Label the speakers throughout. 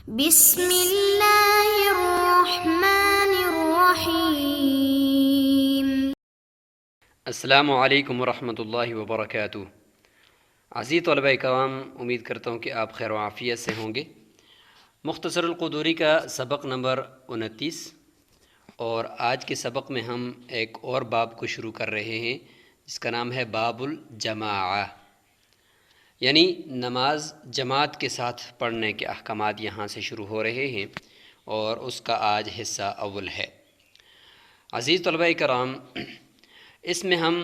Speaker 1: بسم اللہ الرحمن الرحیم۔
Speaker 2: السلام علیکم ورحمۃ اللہ وبرکاتہ۔ عزیز طلبہ کرام، امید کرتا ہوں کہ آپ خیر و عافیت سے ہوں گے۔ مختصر القدوری کا سبق نمبر 29، اور آج کے سبق میں ہم ایک اور باب کو شروع کر رہے ہیں جس کا نام ہے باب الجماعہ، یعنی نماز جماعت کے ساتھ پڑھنے کے احکامات یہاں سے شروع ہو رہے ہیں، اور اس کا آج حصہ اول ہے۔ عزیز طلبہ کرام، اس میں ہم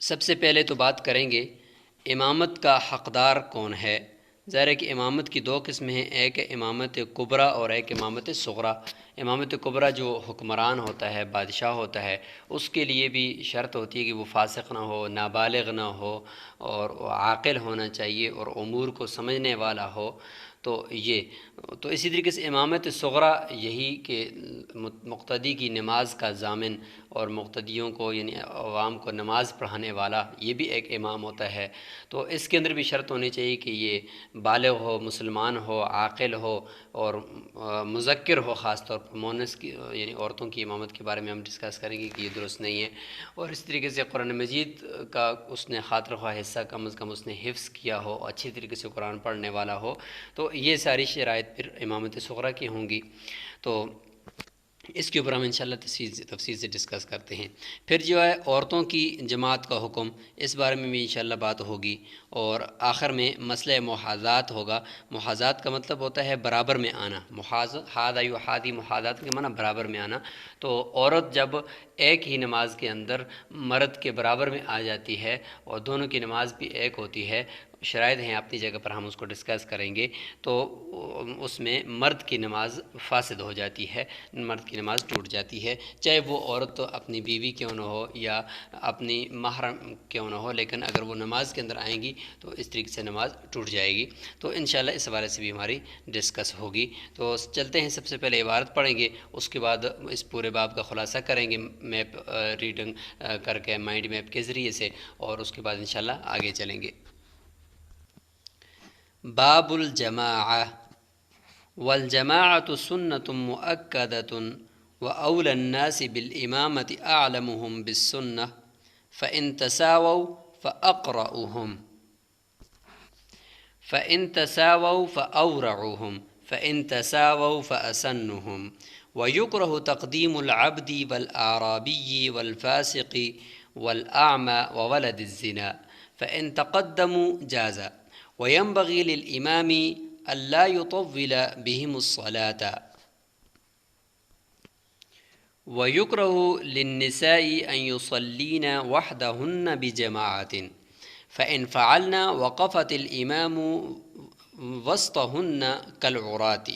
Speaker 2: سب سے پہلے تو بات کریں گے امامت کا حقدار کون ہے۔ ظاہر ہے کہ امامت کی دو قسمیں ہیں، ایک ہے امامت کبریٰ اور ایک امامت صغریٰ۔ امامت کبریٰ جو حکمران ہوتا ہے، بادشاہ ہوتا ہے، اس کے لیے بھی شرط ہوتی ہے کہ وہ فاسق نہ ہو، نابالغ نہ ہو، اور عاقل ہونا چاہیے اور امور کو سمجھنے والا ہو۔ تو اسی طریقے سے امامت صغریٰ یہی کہ مقتدی کی نماز کا ضامن اور مقتدیوں کو یعنی عوام کو نماز پڑھانے والا، یہ بھی ایک امام ہوتا ہے۔ تو اس کے اندر بھی شرط ہونی چاہیے کہ یہ بالغ ہو، مسلمان ہو، عاقل ہو اور مذکر ہو۔ خاص طور پر مؤنث کی یعنی عورتوں کی امامت کے بارے میں ہم ڈسکس کریں گے کہ یہ درست نہیں ہے۔ اور اس طریقے سے قرآن مجید کا اس نے خاطر خواہ حصہ کم از کم اس نے حفظ کیا ہو، اچھی طریقے سے قرآن پڑھنے والا ہو، تو یہ ساری شرائط پھر امامت صغریٰ کی ہوں گی۔ تو اس کے اوپر ہم انشاءاللہ تفصیل سے ڈسکس کرتے ہیں۔ پھر جو ہے عورتوں کی جماعت کا حکم، اس بارے میں بھی انشاءاللہ بات ہوگی، اور آخر میں مسئلہ محاذات ہوگا۔ محاذات کا مطلب ہوتا ہے برابر میں آنا۔ حاذا یحاذی، محاذات کے معنی برابر میں آنا۔ تو عورت جب ایک ہی نماز کے اندر مرد کے برابر میں آ جاتی ہے اور دونوں کی نماز بھی ایک ہوتی ہے، شرائط ہیں اپنی جگہ پر، ہم اس کو ڈسکس کریں گے، تو اس میں مرد کی نماز فاسد ہو جاتی ہے، مرد کی نماز ٹوٹ جاتی ہے، چاہے وہ عورت اپنی بیوی کیوں نہ ہو یا اپنی محرم کیوں نہ ہو، لیکن اگر وہ نماز کے اندر آئیں گی تو اس طریقے سے نماز ٹوٹ جائے گی۔ تو انشاءاللہ اس حوالے سے بھی ہماری ڈسکس ہوگی۔ تو چلتے ہیں، سب سے پہلے عبارت پڑھیں گے، اس کے بعد اس پورے باب کا خلاصہ کریں گے میپ ریڈنگ کر کے، مائنڈ میپ کے ذریعے سے، اور اس کے بعد انشاءاللہ آگے چلیں گے۔ باب الجماعہ۔ والجماعة سنة مؤكدة وأولى الناس بالإمامة أعلمهم بالسنة فإن تساووا فأقرأهم فإن تساووا فأورعهم فإن تساووا فأسنهم ويكره تقديم العبد والأعرابي والفاسق والأعمى وولد الزنا فإن تقدموا جاز وينبغي للإمام ألا يطول بهم الصلاة ويكره للنساء أن يصلين وحدهن بجماعة فإن فعلن وقفت الإمام وسطهن كالعراة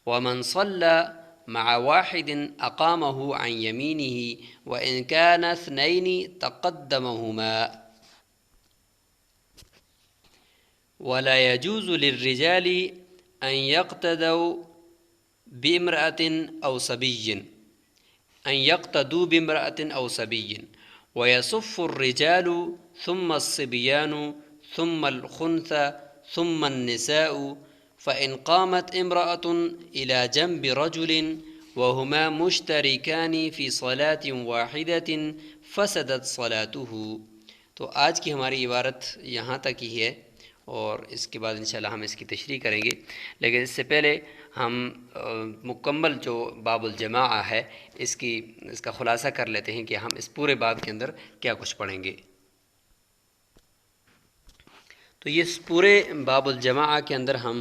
Speaker 2: ومن صلى مع واحد أقامه عن يمينه وإن كان اثنين تقدمهما ولا يجوز للرجال أن يقتدوا بامرأة أو صبي ويصف الرجال ثم الصبيان ثم الخنثى ثم النساء فإن قامت امرأة إلى جنب رجل وهما مشتركان في صلاة واحدة فسدت صلاته۔ تو آج کی ہماری عبارت یہاں تک ہی ہے، اور اس کے بعد انشاءاللہ ہم اس کی تشریح کریں گے، لیکن اس سے پہلے ہم مکمل جو باب الجماعہ ہے اس کا خلاصہ کر لیتے ہیں کہ ہم اس پورے باب کے اندر کیا کچھ پڑھیں گے۔ تو یہ پورے باب الجماعہ کے اندر ہم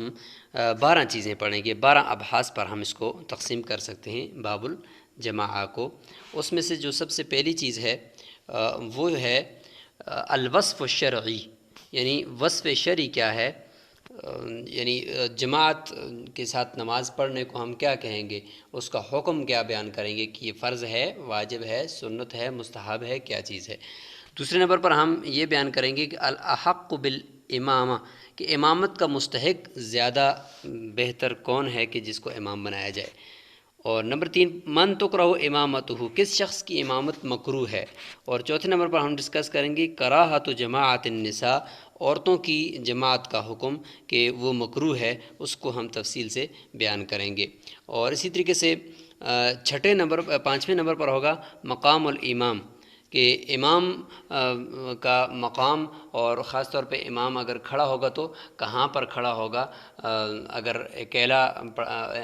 Speaker 2: 12 چیزیں پڑھیں گے، 12 ابحاث پر ہم اس کو تقسیم کر سکتے ہیں باب الجماعہ کو۔ اس میں سے جو سب سے پہلی چیز ہے وہ ہے الوصف الشرعی، یعنی وصف شرعی کیا ہے، یعنی جماعت کے ساتھ نماز پڑھنے کو ہم کیا کہیں گے، اس کا حکم کیا بیان کریں گے کہ یہ فرض ہے، واجب ہے، سنت ہے، مستحب ہے، کیا چیز ہے۔ دوسرے نمبر پر ہم یہ بیان کریں گے کہ الاحق بالامامہ، کہ امامت کا مستحق زیادہ بہتر کون ہے کہ جس کو امام بنایا جائے۔ اور نمبر 3 من تکرہ امامتہ، کس شخص کی امامت مکروہ ہے۔ اور چوتھے نمبر پر ہم ڈسکس کریں گے کراہت جماعت النساء، عورتوں کی جماعت کا حکم کہ وہ مکروہ ہے، اس کو ہم تفصیل سے بیان کریں گے۔ اور اسی طریقے سے پانچویں نمبر پر ہوگا مقام الامام، کہ امام کا مقام، اور خاص طور پہ امام اگر کھڑا ہوگا تو کہاں پر کھڑا ہوگا۔ اگر اکیلا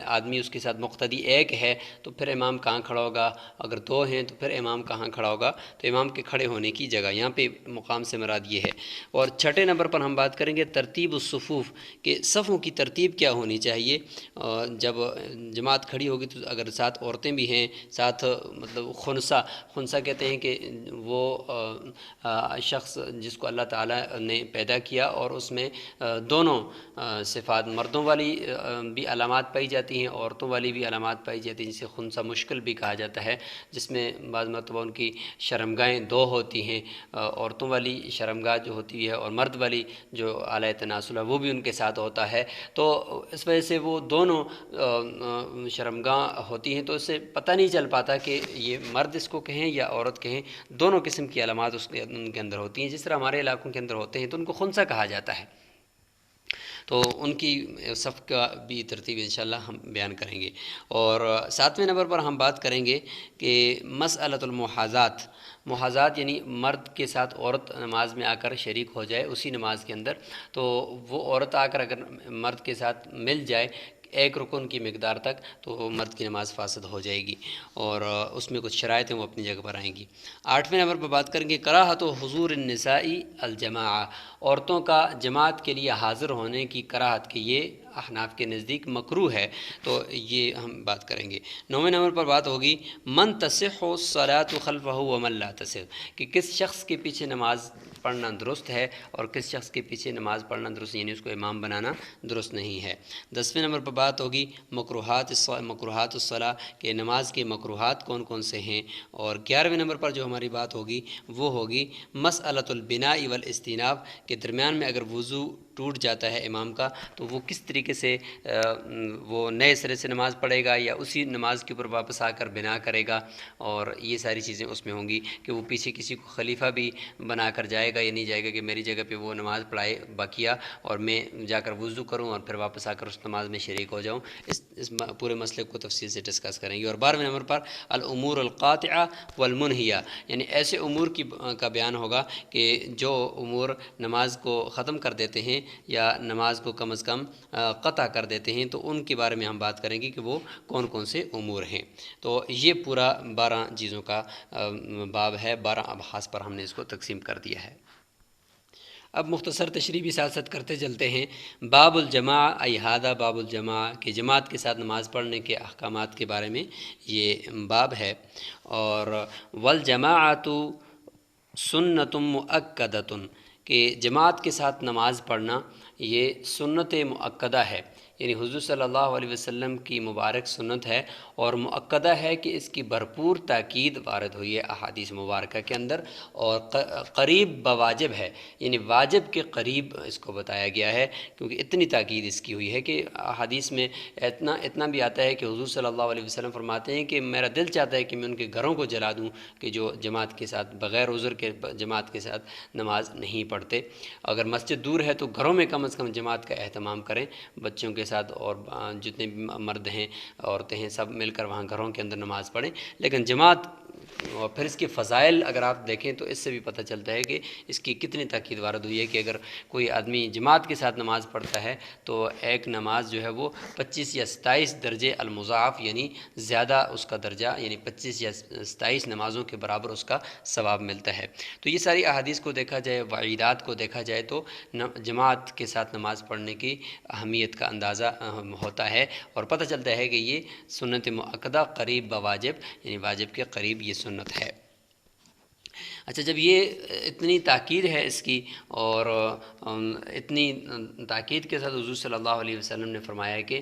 Speaker 2: آدمی اس کے ساتھ مقتدی ایک ہے تو پھر امام کہاں کھڑا ہوگا، اگر دو ہیں تو پھر امام کہاں کھڑا ہوگا۔ تو امام کے کھڑے ہونے کی جگہ، یہاں پہ مقام سے مراد یہ ہے۔ اور چھٹے نمبر پر ہم بات کریں گے ترتیب الصفوف، کہ صفوں کی ترتیب کیا ہونی چاہیے۔ جب جماعت کھڑی ہوگی تو اگر ساتھ عورتیں بھی ہیں، ساتھ مطلب خنثی کہتے ہیں کہ وہ شخص جس کو اللہ تعالیٰ نے پیدا کیا اور اس میں دونوں صفات، مردوں والی بھی علامات پائی جاتی ہیں، عورتوں والی بھی علامات پائی جاتی ہیں، جسے خنثی مشکل بھی کہا جاتا ہے، جس میں بعض مرتبہ ان کی شرمگاہیں دو ہوتی ہیں، عورتوں والی شرمگاہ جو ہوتی ہے اور مرد والی جو اعلیٰ تناسل ہے وہ بھی ان کے ساتھ ہوتا ہے۔ تو اس وجہ سے وہ دونوں شرمگاہ ہوتی ہیں، تو اس سے پتہ نہیں چل پاتا کہ یہ مرد اس کو کہیں یا عورت کہیں، دونوں قسم کی علامات ان کے اندر ہوتی ہیں۔ جس طرح ہمارے علاقوں کے اندر ہوتے ہیں تو ان کو خنثی کہا جاتا ہے، تو ان کی صف کا بھی ترتیب انشاءاللہ ہم بیان کریں گے۔ اور ساتویں نمبر پر ہم بات کریں گے کہ مسئلۃ محاذات یعنی مرد کے ساتھ عورت نماز میں آ کر شریک ہو جائے اسی نماز کے اندر، تو وہ عورت آ کر اگر مرد کے ساتھ مل جائے ایک رکن کی مقدار تک تو مرد کی نماز فاسد ہو جائے گی، اور اس میں کچھ شرائط ہیں وہ اپنی جگہ پر آئیں گی۔ آٹھویں نمبر پر بات کریں گے کراہت حضور النساء الجماعہ، عورتوں کا جماعت کے لیے حاضر ہونے کی کراہت، کہ یہ احناف کے نزدیک مکروہ ہے، تو یہ ہم بات کریں گے۔ نویں نمبر پر بات ہوگی من تصح الصلاۃ خلفہ ومن لا تصح، کہ کس شخص کے پیچھے نماز پڑھنا درست ہے اور کس شخص کے پیچھے نماز پڑھنا درست، یعنی اس کو امام بنانا درست نہیں ہے۔ 10ویں نمبر پر بات ہوگی مکروہات الصلاۃ، کہ نماز کے مکروہات کون کون سے ہیں۔ اور 11ویں نمبر پر جو ہماری بات ہوگی وہ ہوگی مسئلۃ البناء والاستئناف، کہ درمیان میں اگر وضو ٹوٹ جاتا ہے امام کا تو وہ کس طریقے سے وہ نئے سرے سے نماز پڑھے گا یا اسی نماز کے اوپر واپس آ کر بنا کرے گا، اور یہ ساری چیزیں اس میں ہوں گی۔ کہ وہ پیچھے کسی کو خلیفہ بھی بنا کر جائے گا یا نہیں جائے گا، کہ میری جگہ پہ وہ نماز پڑھائے باقیہ اور میں جا کر وضو کروں اور پھر واپس آ کر اس نماز میں شریک ہو جاؤں۔ اس پورے مسئلے کو تفصیل سے ڈسکس کریں گے۔ اور 12ویں نمبر پر الامور القاطعہ والمنہیہ، یعنی ایسے امور کا بیان ہوگا کہ جو امور نماز کو ختم کر دیتے ہیں یا نماز کو کم از کم قطع کر دیتے ہیں، تو ان کے بارے میں ہم بات کریں گے کہ وہ کون کون سے امور ہیں۔ تو یہ پورا 12 چیزوں کا باب ہے، 12 ابحاث پر ہم نے اس کو تقسیم کر دیا ہے۔ اب مختصر تشریحی ساتھ ساتھ کرتے چلتے ہیں۔ باب الجماع ایہادہ باب الجماع، کہ جماعت کے ساتھ نماز پڑھنے کے احکامات کے بارے میں یہ باب ہے۔ اور والجماعۃ سنت مؤکدۃ، کہ جماعت کے ساتھ نماز پڑھنا یہ سنت مؤکدہ ہے، یعنی حضور صلی اللہ علیہ وسلم کی مبارک سنت ہے، اور مؤکدہ ہے کہ اس کی بھرپور تاکید وارد ہوئی ہے احادیث مبارکہ کے اندر، اور قریب بواجب ہے، یعنی واجب کے قریب اس کو بتایا گیا ہے، کیونکہ اتنی تاکید اس کی ہوئی ہے کہ احادیث میں اتنا بھی آتا ہے کہ حضور صلی اللہ علیہ وسلم فرماتے ہیں کہ میرا دل چاہتا ہے کہ میں ان کے گھروں کو جلا دوں، کہ جو جماعت کے ساتھ بغیر عذر کے جماعت کے ساتھ نماز نہیں پڑھتے۔ اگر مسجد دور ہے تو گھروں میں کم از کم جماعت کا اہتمام کریں، بچوں کے ساتھ اور جتنے بھی مرد ہیں عورتیں ہیں سب مل کر وہاں گھروں کے اندر نماز پڑھیں۔ لیکن جماعت اور پھر اس کے فضائل اگر آپ دیکھیں تو اس سے بھی پتہ چلتا ہے کہ اس کی کتنی تاکید وارد ہوئی ہے، کہ اگر کوئی آدمی جماعت کے ساتھ نماز پڑھتا ہے تو ایک نماز جو ہے وہ 25 یا 27 درجے المضاعف، یعنی زیادہ اس کا درجہ، یعنی 25 یا 27 نمازوں کے برابر اس کا ثواب ملتا ہے۔ تو یہ ساری احادیث کو دیکھا جائے، وعیدات کو دیکھا جائے، تو جماعت کے ساتھ نماز پڑھنے کی اہمیت کا اندازہ ہوتا ہے، اور پتہ چلتا ہے کہ یہ سنت مؤکدہ قریب بواجب، یعنی واجب کے قریب یہ سنت ہے۔ اچھا، جب یہ اتنی تاکید ہے اس کی، اور اتنی تاکید کے ساتھ حضور صلی اللہ علیہ وسلم نے فرمایا کہ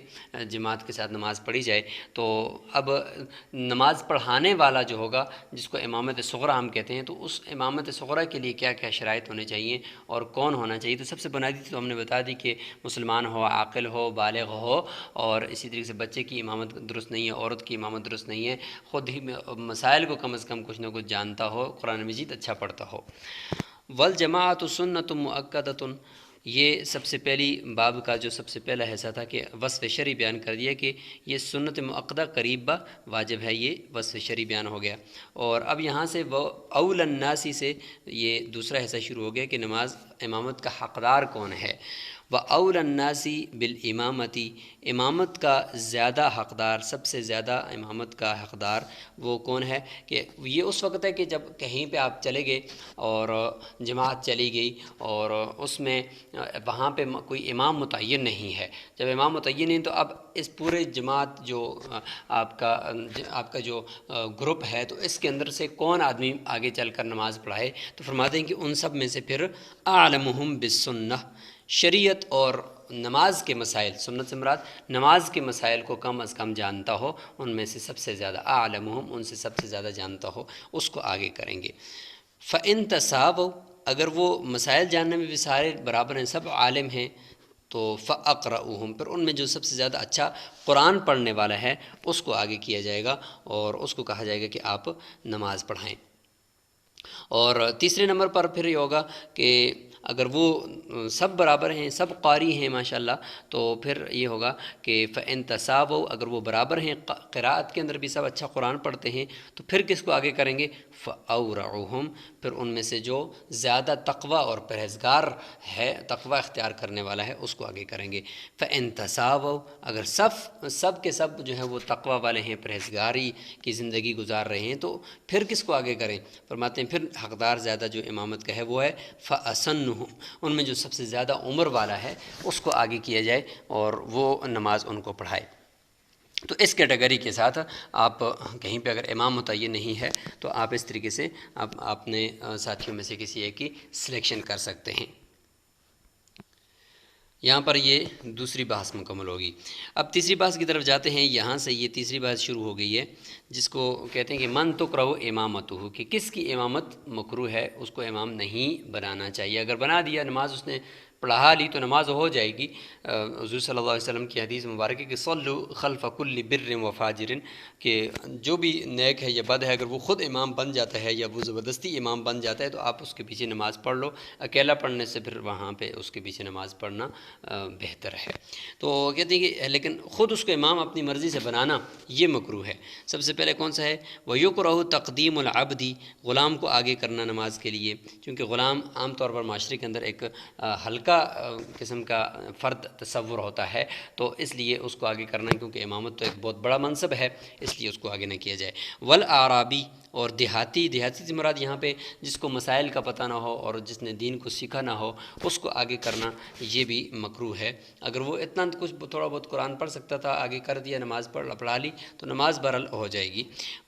Speaker 2: جماعت کے ساتھ نماز پڑھی جائے، تو اب نماز پڑھانے والا جو ہوگا، جس کو امامت صغریٰ ہم کہتے ہیں، تو اس امامت صغریٰ کے لیے کیا کیا شرائط ہونے چاہیے اور کون ہونا چاہیے۔ تو سب سے بنیادی تو ہم نے بتا دی کہ مسلمان ہو، عاقل ہو، بالغ ہو، اور اسی طریقے سے بچے کی امامت درست نہیں ہے، عورت کی امامت درست نہیں ہے، خود ہی مسائل کو کم از کم کچھ نہ کچھ جانتا ہو، قرآن مجید اچھا پڑھتا ہو۔ والجماعت سنت مؤکدۃ، یہ سب سے پہلی باب کا جو سب سے پہلا حصہ تھا کہ وصف شرعی بیان کر دیا کہ یہ سنت مؤکدہ قریب با واجب ہے، یہ وصف شرعی بیان ہو گیا۔ اور اب یہاں سے وہ اول الناسی سے یہ دوسرا حصہ شروع ہو گیا کہ نماز امامت کا حقدار کون ہے۔ و اول الناسی بالامامتی، امامت کا زیادہ حقدار، سب سے زیادہ امامت کا حقدار وہ کون ہے کہ یہ اس وقت ہے کہ جب کہیں پہ آپ چلے گئے اور جماعت چلی گئی اور اس میں وہاں پہ کوئی امام متعین نہیں ہے۔ جب امام متعین نہیں تو اب اس پورے جماعت جو آپ کا جو گروپ ہے تو اس کے اندر سے کون آدمی آگے چل کر نماز پڑھائے، تو فرماتے ہیں کہ ان سب میں سے پھر اعلمہم بالسنہ، شریعت اور نماز کے مسائل، سنت سے مراد نماز کے مسائل کو کم از کم جانتا ہو، ان میں سے سب سے زیادہ اعلمہم، ان سے سب سے زیادہ جانتا ہو، اس کو آگے کریں گے۔ فَإِن تَسَاوَوْا، اگر وہ مسائل جاننے میں بھی سارے برابر ہیں، سب عالم ہیں، تو فَأَقْرَؤُهُمْ، پھر ان میں جو سب سے زیادہ اچھا قرآن پڑھنے والا ہے اس کو آگے کیا جائے گا اور اس کو کہا جائے گا کہ آپ نماز پڑھائیں۔ اور تیسرے نمبر پر پھر یہ ہوگا کہ اگر وہ سب برابر ہیں، سب قاری ہیں ماشاءاللہ، تو پھر یہ ہوگا کہ فَإِن تَسَاوَوْا، اگر وہ برابر ہیں قراءت کے اندر بھی سب اچھا قرآن پڑھتے ہیں، تو پھر کس کو آگے کریں گے؟ فَأَوْرَعُهُمْ، پھر ان میں سے جو زیادہ تقوی اور پرہیزگار ہے، تقوی اختیار کرنے والا ہے، اس کو آگے کریں گے۔ فَإِن تَسَاوَوْا، اگر سب کے سب جو ہیں وہ تقوی والے ہیں، پرہیزگاری کی زندگی گزار رہے ہیں، تو پھر کس کو آگے کریں؟ فرماتے ہیں پھر حقدار زیادہ جو امامت کا ہے وہ ہے فَأَسَنُّهُمْ، ان میں جو سب سے زیادہ عمر والا ہے اس کو آگے کیا جائے اور وہ نماز ان کو پڑھائے۔ تو اس کیٹیگری کے ساتھ آپ کہیں پہ اگر امام متعین نہیں ہے تو آپ اس طریقے سے آپ اپنے ساتھیوں میں سے کسی ایک کی سلیکشن کر سکتے ہیں۔ یہاں پر یہ دوسری بحث مکمل ہوگی۔ اب تیسری بحث کی طرف جاتے ہیں۔ یہاں سے یہ تیسری بحث شروع ہو گئی ہے جس کو کہتے ہیں کہ من تکرہ امامتہ، کہ کس کی امامت مکروہ ہے، اس کو امام نہیں بنانا چاہیے۔ اگر بنا دیا، نماز اس نے پڑھا لی تو نماز ہو جائے گی۔ حضور صلی اللہ علیہ وسلم کی حدیث مبارک ہے کہ صلو خلف کل بر و فاجر، کہ جو بھی نیک ہے یا بد ہے اگر وہ خود امام بن جاتا ہے یا وہ زبردستی امام بن جاتا ہے تو آپ اس کے پیچھے نماز پڑھ لو، اکیلا پڑھنے سے پھر وہاں پہ اس کے پیچھے نماز پڑھنا بہتر ہے۔ تو کہتے ہیں کہ لیکن خود اس کو امام اپنی مرضی سے بنانا یہ مکروہ ہے۔ سب سے پہلے کون سا ہے؟ وَيُكْرَهُ تَقْدِيمُ الْعَبْدِ، غلام کو آگے کرنا نماز کے لیے، کیونکہ غلام عام طور پر معاشرے کے اندر ایک ہلکا قسم کا فرد تصور ہوتا ہے، تو اس لیے اس کو آگے کرنا، کیونکہ امامت تو ایک بہت بڑا منصب ہے، اس لیے اس کو آگے نہ کیا جائے۔ وَالْأَعْرَابِي، اور دیہاتی سے مراد یہاں پہ جس کو مسائل کا پتہ نہ ہو اور جس نے دین کو سیکھا نہ ہو اس کو آگے کرنا یہ بھی مکروہ ہے۔ اگر وہ اتنا کچھ تھوڑا بہت قرآن پڑھ سکتا تھا، آگے کر دیا، نماز پڑھا لی تو نماز برل ہو جائے گی۔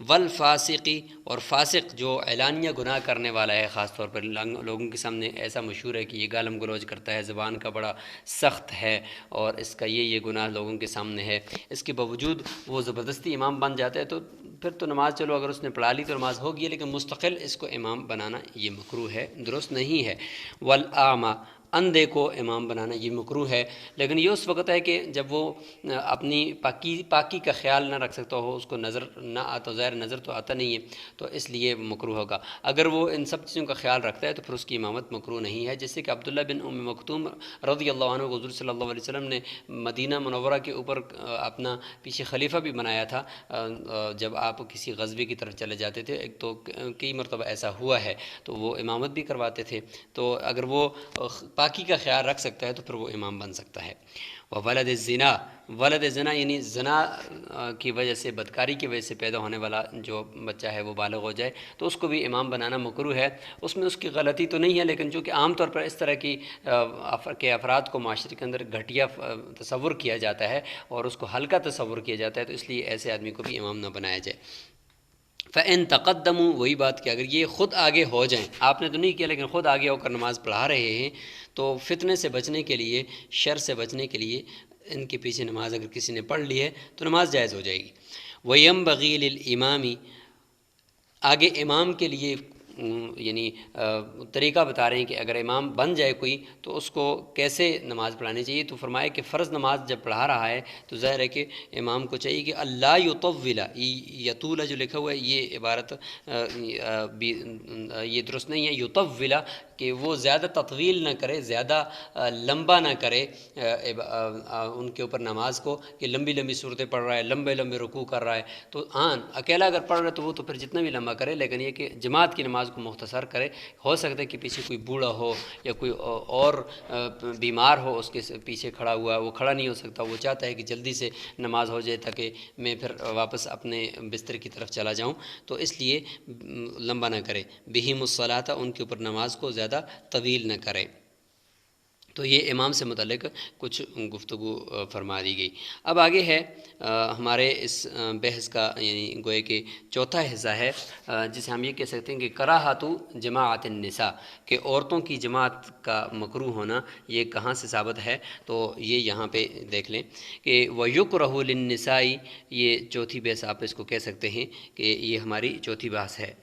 Speaker 2: والفاسقی، اور فاسق جو اعلانیہ گناہ کرنے والا ہے، خاص طور پر لوگوں کے سامنے ایسا مشہور ہے کہ یہ گالم گلوچ کرتا ہے، زبان کا بڑا سخت ہے اور اس کا یہ گناہ لوگوں کے سامنے ہے، اس کے باوجود وہ زبردستی امام بن جاتا ہے، تو پھر تو نماز چلو اگر اس نے پڑھا لی تو نماز ہوگی، لیکن مستقل اس کو امام بنانا یہ مکروہ ہے، درست نہیں ہے۔ والاعمى، اندھے کو امام بنانا یہ مکروہ ہے، لیکن یہ اس وقت ہے کہ جب وہ اپنی پاکی کا خیال نہ رکھ سکتا ہو، اس کو نظر نہ آتا، ظاہر نظر تو آتا نہیں ہے، تو اس لیے مکروہ ہوگا۔ اگر وہ ان سب چیزوں کا خیال رکھتا ہے تو پھر اس کی امامت مکروہ نہیں ہے، جیسے کہ عبداللہ بن ام مکتوم رضی اللہ عنہ کو حضور صلی اللہ علیہ وسلم نے مدینہ منورہ کے اوپر اپنا پیچھے خلیفہ بھی بنایا تھا جب آپ کسی غزوے کی طرف چلے جاتے تھے، ایک تو کئی مرتبہ ایسا ہوا ہے، تو وہ امامت بھی کرواتے تھے۔ تو اگر وہ پاکی کا خیال رکھ سکتا ہے تو پھر وہ امام بن سکتا ہے۔ وولد الزنا، ولد زنا یعنی زنا کی وجہ سے، بدکاری کی وجہ سے پیدا ہونے والا جو بچہ ہے وہ بالغ ہو جائے تو اس کو بھی امام بنانا مکروہ ہے۔ اس میں اس کی غلطی تو نہیں ہے، لیکن چونکہ عام طور پر اس طرح کی کے افراد کو معاشرے کے اندر گھٹیا تصور کیا جاتا ہے اور اس کو ہلکا تصور کیا جاتا ہے، تو اس لیے ایسے آدمی کو بھی امام نہ بنایا جائے۔ فَإِن تَقَدَّمُوا، وہی بات کہ اگر یہ خود آگے ہو جائیں، آپ نے تو نہیں کیا لیکن خود آگے ہو کر نماز پڑھا رہے ہیں، تو فتنے سے بچنے کے لیے، شر سے بچنے کے لیے ان کے پیچھے نماز اگر کسی نے پڑھ لی ہے تو نماز جائز ہو جائے گی۔ وَيَنبَغِي لِلْإِمَامِ، آگے امام کے لیے یعنی طریقہ بتا رہے ہیں کہ اگر امام بن جائے کوئی تو اس کو کیسے نماز پڑھانی چاہیے۔ تو فرمایا کہ فرض نماز جب پڑھا رہا ہے تو ظاہر ہے کہ امام کو چاہیے کہ اللہ یطول، یطول جو لکھا ہوا ہے یہ عبارت یہ درست نہیں ہے، یطول کہ وہ زیادہ تطویل نہ کرے، زیادہ لمبا نہ کرے ان کے اوپر نماز کو، کہ لمبی لمبی صورتیں پڑھ رہا ہے، لمبے لمبے رکوع کر رہا ہے. تو ہاں اکیلا اگر پڑھ رہا ہے تو وہ تو پھر جتنا بھی لمبا کرے، لیکن یہ کہ جماعت کی نماز کو مختصر کرے. ہو سکتا ہے کہ پیچھے کوئی بوڑھا ہو یا کوئی اور بیمار ہو اس کے پیچھے کھڑا ہوا ہے، وہ کھڑا نہیں ہو سکتا، وہ چاہتا ہے کہ جلدی سے نماز ہو جائے تاکہ میں پھر واپس اپنے بستر کی طرف چلا جاؤں، تو اس لیے لمبا نہ کرے. بہم الصلاۃ، ان کے اوپر نماز کو زیادہ طویل نہ کرے. تو یہ امام سے متعلق کچھ گفتگو فرما دی گئی. اب آگے ہے ہمارے اس بحث کا، یعنی گوئے کہ چوتھا حصہ ہے، جسے ہم یہ کہہ سکتے ہیں کہ کراہت جماعت النساء، کہ عورتوں کی جماعت کا مکروہ ہونا یہ کہاں سے ثابت ہے. تو یہ یہاں پہ دیکھ لیں کہ وَيُكْرَهُ لِلنِّسَاءِ، یہ چوتھی بحث آپ اس کو کہہ سکتے ہیں کہ یہ ہماری چوتھی بحث ہے.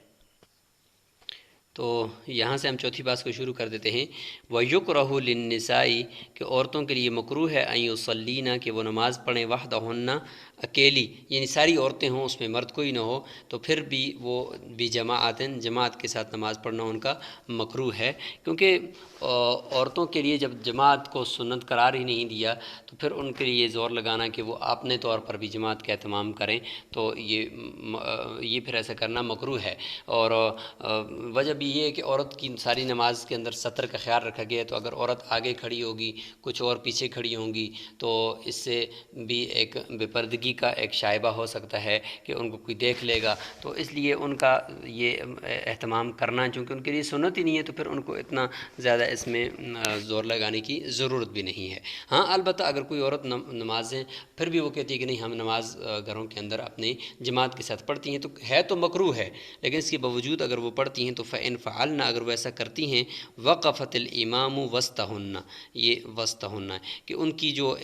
Speaker 2: تو یہاں سے ہم چوتھی بات کو شروع کر دیتے ہیں. وَيُكْرَهُ لِلنِّسَاءِ، کہ عورتوں کے لیے مکروہ ہے، أَن يُصَلِّينَ، کہ وہ نماز پڑھیں، وحدہن، اکیلی، یعنی ساری عورتیں ہوں، اس میں مرد کوئی نہ ہو، تو پھر بھی وہ بجماعتن، جماعت کے ساتھ نماز پڑھنا ان کا مکروہ ہے. کیونکہ عورتوں کے لیے جب جماعت کو سنت قرار ہی نہیں دیا تو پھر ان کے لیے یہ زور لگانا کہ وہ اپنے طور پر بھی جماعت کا اہتمام کریں، تو یہ پھر ایسا کرنا مکروہ ہے. اور وجہ بھی یہ ہے کہ عورت کی ساری نماز کے اندر ستر کا خیال رکھا گیا ہے، تو اگر عورت آگے کھڑی ہوگی، کچھ اور پیچھے کھڑی ہوں گی، تو اس سے بھی ایک بے پردگی کا ایک شائبہ ہو سکتا ہے کہ ان کو کوئی دیکھ لے گا. تو اس لیے ان کا یہ اہتمام کرنا چونکہ ان کے لیے سنت ہی نہیں ہے، تو پھر ان کو اتنا زیادہ اس میں زور لگانے کی ضرورت بھی نہیں ہے. ہاں البتہ اگر کوئی عورت نمازیں پھر بھی وہ کہتی ہے کہ نہیں ہم نماز گھروں کے اندر اپنی جماعت کے ساتھ پڑھتی ہیں، تو ہے تو مکروہ ہے، لیکن اس کے باوجود اگر وہ پڑھتی ہیں تو فَإِنْ فَعَلْنَا، اگر وہ ایسا کرتی ہیں، وَقَفَتِ الْإِمَامُ وَسْطَهُنَّ، یہ وسطہن ہے کہ ان کی جو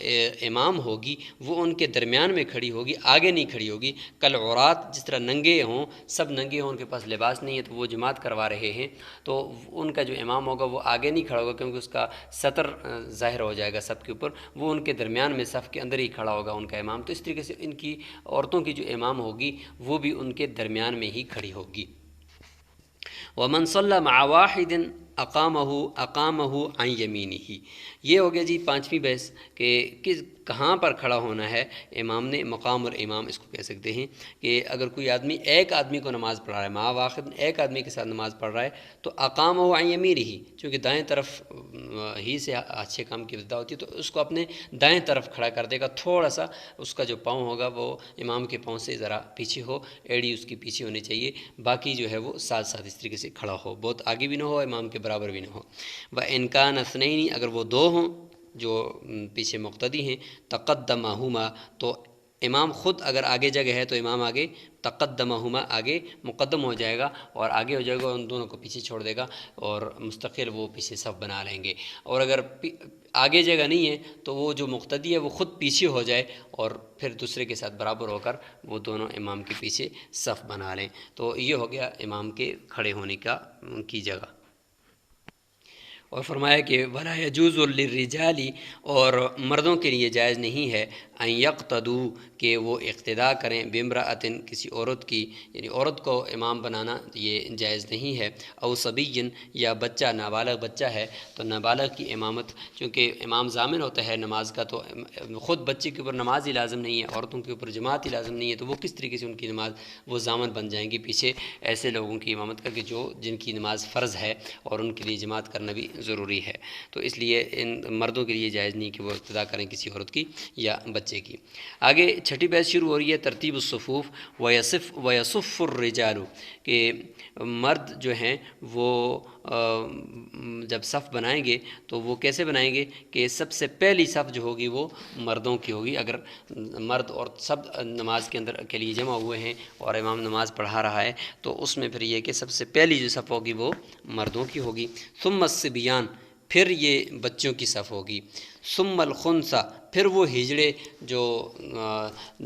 Speaker 2: امام ہوگی وہ ان کے درمیان میں کھڑی ہوگی، آگے نہیں کھڑی ہوگی. کالعورات، جس طرح ننگے ہوں، سب ننگے ہوں، ان کے پاس لباس نہیں ہے تو وہ جماعت کروا رہے ہیں، تو ان کا جو امام ہوگا وہ آگے نہیں کھڑا ہوگا کیونکہ اس کا سطر ظاہر ہو جائے گا سب کے اوپر، وہ ان کے درمیان میں صف کے اندر ہی کھڑا ہوگا ان کا امام. تو اس طریقے سے ان کی عورتوں کی جو امام ہوگی وہ بھی ان کے درمیان میں ہی کھڑی ہوگی. وَمَنْ صَلَّى مَعَ وَاحِدٍ أَقَامَهُ عَنْ يَمِينِهِ، یہ ہو گیا جی پانچویں بحث کہ کہاں پر کھڑا ہونا ہے امام نے. مقام اور امام اس کو کہہ سکتے ہیں کہ اگر کوئی آدمی ایک آدمی کو نماز پڑھا رہا ہے، مع واحد، ایک آدمی کے ساتھ نماز پڑھ رہا ہے، تو أقامه عن يمينه، چونکہ دائیں طرف ہی سے اچھے کام کی ابتدا ہوتی ہے، تو اس کو اپنے دائیں طرف کھڑا کر دے گا. تھوڑا سا اس کا جو پاؤں ہوگا وہ امام کے پاؤں سے ذرا پیچھے ہو، ایڑی اس کی پیچھے ہونی چاہیے، باقی جو ہے وہ ساتھ ساتھ اس طریقے سے کھڑا ہو، بہت آگے بھی نہ ہو، امام کے برابر بھی نہ ہو. وَإِنْ كَانَ اثْنَيْنِ، اگر وہ دو ہوں جو پیچھے مقتدی ہیں، تقدمہما، تو امام خود اگر آگے جگہ ہے تو امام آگے، تقدمہما، آگے مقدم ہو جائے گا اور آگے ہو جائے گا، ان دونوں کو پیچھے چھوڑ دے گا اور مستقل وہ پیچھے صف بنا لیں گے. اور اگر آگے جگہ نہیں ہے تو وہ جو مقتدی ہے وہ خود پیچھے ہو جائے اور پھر دوسرے کے ساتھ برابر ہو کر وہ دونوں امام کے پیچھے صف بنا لیں. تو یہ ہو گیا امام کے کھڑے ہونے کی جگہ. اور فرمایا کہ وَلَا يَجُوزُ لِلرِّجَالِ، اور مردوں کے لیے جائز نہیں ہے، أَن يَقْتَدُوا، کہ وہ اقتداء کریں، بِامْرَأَةٍ، کسی عورت کی، یعنی عورت کو امام بنانا یہ جائز نہیں ہے. أَوْ صَبِيٍّ، یا بچہ، نابالغ بچہ ہے تو نابالغ کی امامت، چونکہ امام ضامن ہوتا ہے نماز کا، تو خود بچے کے اوپر نماز ہی لازم نہیں ہے، عورتوں کے اوپر جماعت ہی لازم نہیں ہے، تو وہ کس طریقے سے ان کی نماز وہ ضامن بن جائیں گی پیچھے ایسے لوگوں کی امامت کر کے جن کی نماز فرض ہے اور ان کے لیے جماعت کرنا بھی ضروری ہے. تو اس لیے ان مردوں کے لیے جائز نہیں کہ وہ اقتداء کریں کسی عورت کی یا بچے کی. آگے چھٹی بحث شروع ہو رہی ہے، ترتیب الصفوف. وَيَصُفُّ الرِّجَالُ، کہ مرد جو ہیں وہ جب صف بنائیں گے تو وہ کیسے بنائیں گے کہ سب سے پہلی صف جو ہوگی وہ مردوں کی ہوگی. اگر مرد اور سب نماز کے اندر کے لیے جمع ہوئے ہیں اور امام نماز پڑھا رہا ہے تو اس میں پھر یہ کہ سب سے پہلی جو صف ہوگی وہ مردوں کی ہوگی. ثم الصبیان، پھر یہ بچوں کی صف ہوگی. ثم الخنثی، پھر وہ ہجڑے جو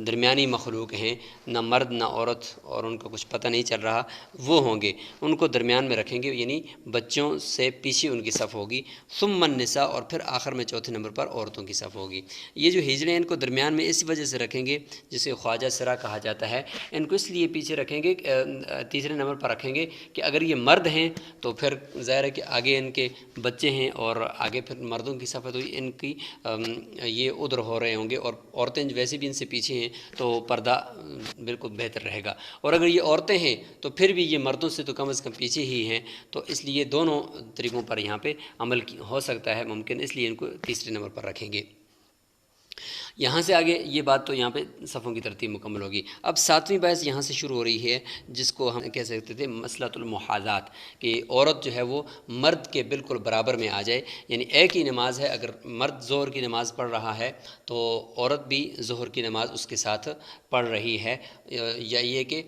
Speaker 2: درمیانی مخلوق ہیں، نہ مرد نہ عورت اور ان کا کچھ پتہ نہیں چل رہا، وہ ہوں گے، ان کو درمیان میں رکھیں گے، یعنی بچوں سے پیچھے ان کی صف ہوگی، ثم النساء، اور پھر آخر میں چوتھے نمبر پر عورتوں کی صف ہوگی۔ یہ جو ہجڑے ہیں ان کو درمیان میں اس وجہ سے رکھیں گے، جسے خواجہ سرا کہا جاتا ہے، ان کو اس لیے پیچھے رکھیں گے، تیسرے نمبر پر رکھیں گے کہ اگر یہ مرد ہیں تو پھر ظاہر ہے کہ آگے ان کے بچے ہیں اور آگے پھر مردوں کی صف ہے، تو ان کی یہ ادھر ہو رہے ہوں گے، اور عورتیں ویسے بھی ان سے پیچھے ہیں تو پردہ بالکل بہتر رہے گا، اور اگر یہ عورتیں ہیں تو پھر بھی یہ مردوں سے تو کم از کم پیچھے ہی ہیں، تو اس لیے دونوں طریقوں پر یہاں پہ عمل ہو سکتا ہے ممکن، اس لیے ان کو تیسرے نمبر پر رکھیں گے۔ یہاں سے آگے یہ بات تو یہاں پہ صفوں کی ترتیب مکمل ہوگی۔ اب ساتویں بحث یہاں سے شروع ہو رہی ہے، جس کو ہم کہہ سکتے تھے مسئلۃ المحاذات، کہ عورت جو ہے وہ مرد کے بالکل برابر میں آ جائے، یعنی ایک ہی نماز ہے، اگر مرد ظہر کی نماز پڑھ رہا ہے تو عورت بھی ظہر کی نماز اس کے ساتھ پڑھ رہی ہے، یا یہ کہ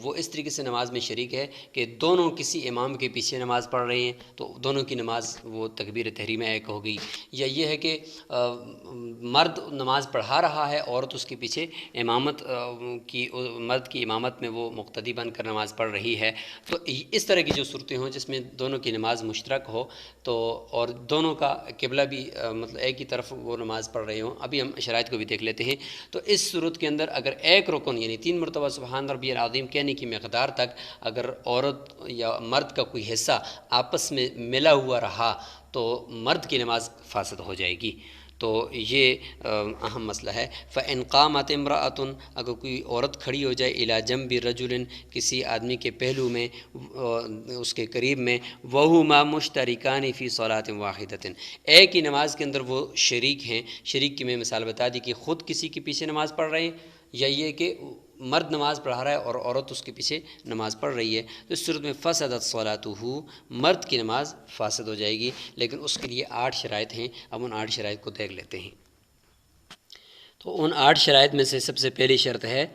Speaker 2: وہ اس طریقے سے نماز میں شریک ہے کہ دونوں کسی امام کے پیچھے نماز پڑھ رہے ہیں تو دونوں کی نماز وہ تکبیر تحریمہ ایک ہو گئی، یا یہ ہے کہ مرد نماز پڑھا رہا ہے، عورت اس کے پیچھے امامت کی، مرد کی امامت میں وہ مقتدی بن کر نماز پڑھ رہی ہے، تو اس طرح کی جو صورتیں ہوں جس میں دونوں کی نماز مشترک ہو تو، اور دونوں کا قبلہ بھی مطلب ایک ہی طرف وہ نماز پڑھ رہے ہوں، ابھی ہم شرائط کو بھی دیکھ لیتے ہیں، تو اس صورت کے اندر اگر ایک رکن یعنی 3 مرتبہ سبحان ربی العظیم کہنے کی مقدار تک اگر عورت یا مرد کا کوئی حصہ آپس میں ملا ہوا رہا تو مرد کی نماز فاسد ہو جائے گی، تو یہ اہم مسئلہ ہے۔ فَإِنْ قَامَتِ امْرَأَةٌ، اگر کوئی عورت کھڑی ہو جائے إِلَى جَنْبِ رَجُلٍ، کسی آدمی کے پہلو میں، اس کے قریب میں، وَهُمَا مُشْتَرِكَانِ فِي صَلَاةٍ وَاحِدَةٍ، ایک ہی نماز کے اندر وہ شریک ہیں، شریک کی میں مثال بتا دی کہ خود کسی کے پیچھے نماز پڑھ رہے ہیں، یا یہ کہ مرد نماز پڑھا رہا ہے اور عورت اس کے پیچھے نماز پڑھ رہی ہے، تو اس صورت میں فسدت صلاته، مرد کی نماز فاسد ہو جائے گی، لیکن اس کے لیے 8 شرائط ہیں، اب ان 8 شرائط کو دیکھ لیتے ہیں۔ تو ان 8 شرائط میں سے سب سے پہلی شرط ہے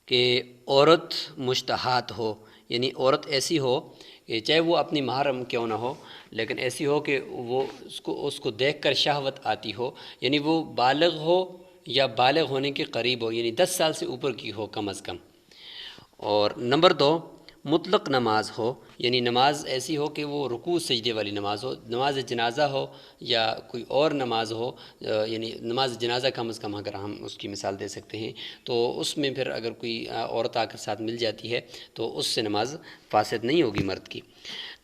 Speaker 2: کہ عورت مشتہات ہو، یعنی عورت ایسی ہو کہ چاہے وہ اپنی محرم کیوں نہ ہو لیکن ایسی ہو کہ وہ اس کو دیکھ کر شہوت آتی ہو، یعنی وہ بالغ ہو یا بالغ ہونے کے قریب ہو، یعنی 10 سال سے اوپر کی ہو کم از کم، اور نمبر 2 مطلق نماز ہو، یعنی نماز ایسی ہو کہ وہ رکوع سجدے والی نماز ہو، نماز جنازہ ہو یا کوئی اور نماز ہو، یعنی نماز جنازہ کم از کم اگر ہم اس کی مثال دے سکتے ہیں تو اس میں پھر اگر کوئی عورت آ کر ساتھ مل جاتی ہے تو اس سے نماز فاسد نہیں ہوگی مرد کی۔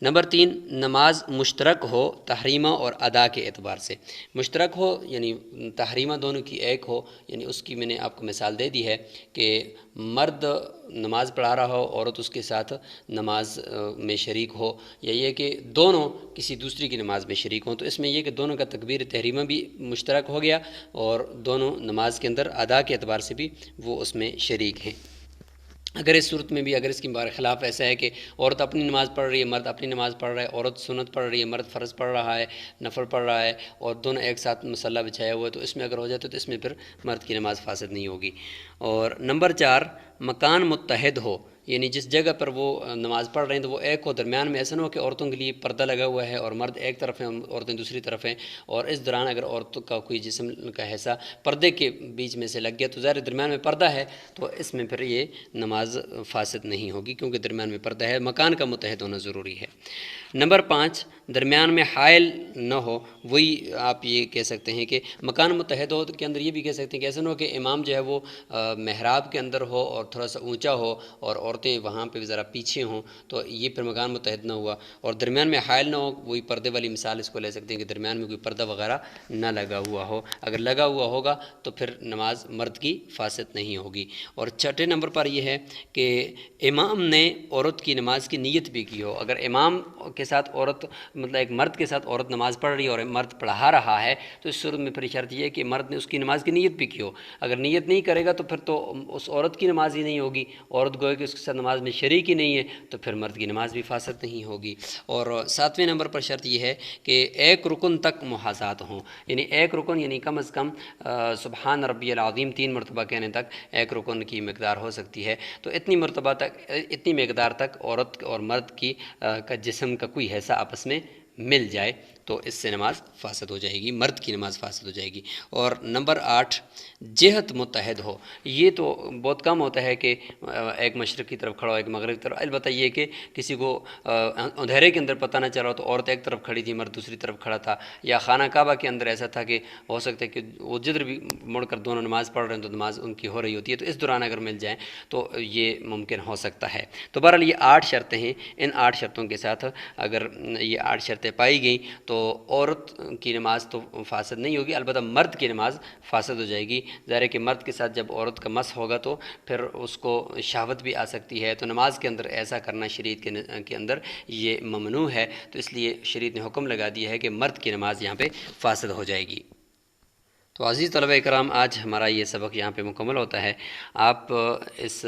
Speaker 2: نمبر 3 نماز مشترک ہو تحریمہ اور ادا کے اعتبار سے، مشترک ہو یعنی تحریمہ دونوں کی ایک ہو، یعنی اس کی میں نے آپ کو مثال دے دی ہے کہ مرد نماز پڑھا رہا ہو، عورت اس کے ساتھ نماز میں شریک ہو، یا یہ کہ دونوں کسی دوسری کی نماز میں شریک ہوں، تو اس میں یہ کہ دونوں کا تکبیر تحریمہ بھی مشترک ہو گیا اور دونوں نماز کے اندر ادا کے اعتبار سے بھی وہ اس میں شریک ہیں۔ اگر اس صورت میں بھی اگر اس کی خلاف ایسا ہے کہ عورت اپنی نماز پڑھ رہی ہے، مرد اپنی نماز پڑھ رہا ہے، عورت سنت پڑھ رہی ہے، مرد فرض پڑھ رہا ہے، نفل پڑھ رہا ہے، اور دونوں ایک ساتھ مصلی بچھایا ہوا ہے، تو اس میں اگر ہو جاتا ہے تو اس میں پھر مرد کی نماز فاسد نہیں ہوگی۔ اور نمبر 4 مکان متحد ہو، یعنی جس جگہ پر وہ نماز پڑھ رہے ہیں تو وہ ایک ہو، درمیان میں ایسا نہ ہو کہ عورتوں کے لیے پردہ لگا ہوا ہے اور مرد ایک طرف ہیں عورتیں دوسری طرف ہیں، اور اس دوران اگر عورتوں کا کوئی جسم کا حصہ پردے کے بیچ میں سے لگ گیا تو ظاہر درمیان میں پردہ ہے، تو اس میں پھر یہ نماز فاسد نہیں ہوگی کیونکہ درمیان میں پردہ ہے، مکان کا متحد ہونا ضروری ہے۔ نمبر 5 درمیان میں حائل نہ ہو، وہی آپ یہ کہہ سکتے ہیں کہ مکان متحد ہو کے اندر یہ بھی کہہ سکتے ہیں کہ ایسا نہ ہو کہ امام جو ہے وہ محراب کے اندر ہو اور تھوڑا سا اونچا ہو اور عورتیں وہاں پہ ذرا پیچھے ہوں، تو یہ پھر مکان متحد نہ ہوا، اور درمیان میں حائل نہ ہو، وہی پردے والی مثال اس کو لے سکتے ہیں کہ درمیان میں کوئی پردہ وغیرہ نہ لگا ہوا ہو، اگر لگا ہوا ہوگا تو پھر نماز مرد کی فاسد نہیں ہوگی۔ اور چھٹے نمبر پر یہ ہے کہ امام نے عورت کی نماز کی نیت بھی کی ہو، اگر امام کے ساتھ عورت مطلب ایک مرد کے ساتھ عورت نماز پڑھ رہی ہے اور مرد پڑھا رہا ہے تو اس صورت میں پھر شرط یہ ہے کہ مرد نے اس کی نماز کی نیت بھی کی ہو، اگر نیت نہیں کرے گا تو پھر تو اس عورت کی نماز ہی نہیں ہوگی، عورت گوئے کہ اس کے ساتھ نماز میں شریک ہی نہیں ہے تو پھر مرد کی نماز بھی فاسد نہیں ہوگی۔ اور 7ویں نمبر پر شرط یہ ہے کہ ایک رکن تک محاذات ہوں، یعنی ایک رکن یعنی کم از کم سبحان ربی العظیم 3 مرتبہ کہنے تک ایک رکن کی مقدار ہو سکتی ہے، تو اتنی مرتبہ تک اتنی مقدار تک عورت اور مرد کی کا جسم کا کوئی حصہ آپس میں مل جائے تو تو اس سے نماز فاسد ہو جائے گی، مرد کی نماز فاسد ہو جائے گی۔ اور نمبر 8 جہت متحد ہو، یہ تو بہت کم ہوتا ہے کہ ایک مشرق کی طرف کھڑا ہو ایک مغرب کی طرف، البتہ یہ کہ کسی کو اندھیرے کے اندر پتہ نہ چلا ہو تو عورت ایک طرف کھڑی تھی مرد دوسری طرف کھڑا تھا، یا خانہ کعبہ کے اندر ایسا تھا کہ ہو سکتا ہے کہ وہ جدھر بھی مڑ کر دونوں نماز پڑھ رہے ہیں تو نماز ان کی ہو رہی ہوتی ہے، تو اس دوران اگر مل جائیں تو یہ ممکن ہو سکتا ہے۔ تو بہرحال یہ 8 شرطیں ہیں، ان 8 شرطوں کے ساتھ اگر یہ 8 شرطیں پائی گئیں تو عورت کی نماز تو فاسد نہیں ہوگی، البتہ مرد کی نماز فاسد ہو جائے گی۔ ظاہر ہے کہ مرد کے ساتھ جب عورت کا مس ہوگا تو پھر اس کو شہوت بھی آ سکتی ہے، تو نماز کے اندر ایسا کرنا شریعت کے اندر یہ ممنوع ہے، تو اس لیے شریعت نے حکم لگا دیا ہے کہ مرد کی نماز یہاں پہ فاسد ہو جائے گی۔ تو عزیز طلبہ اکرام، آج ہمارا یہ سبق یہاں پہ مکمل ہوتا ہے۔ آپ اس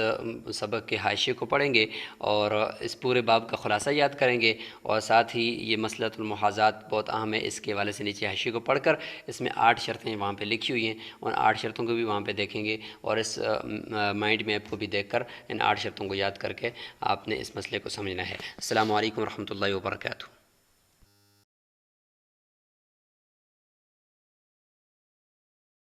Speaker 2: سبق کے حاشیے کو پڑھیں گے اور اس پورے باب کا خلاصہ یاد کریں گے، اور ساتھ ہی یہ مسئلۃ المحاذات بہت اہم ہے، اس کے حوالے سے نیچے حاشیے کو پڑھ کر اس میں 8 شرطیں وہاں پہ لکھی ہوئی ہیں، ان 8 شرطوں کو بھی وہاں پہ دیکھیں گے، اور اس مائنڈ میپ کو بھی دیکھ کر ان 8 شرطوں کو یاد کر کے آپ نے اس مسئلے کو سمجھنا ہے۔ السلام علیکم ورحمۃ اللہ وبرکاتہ۔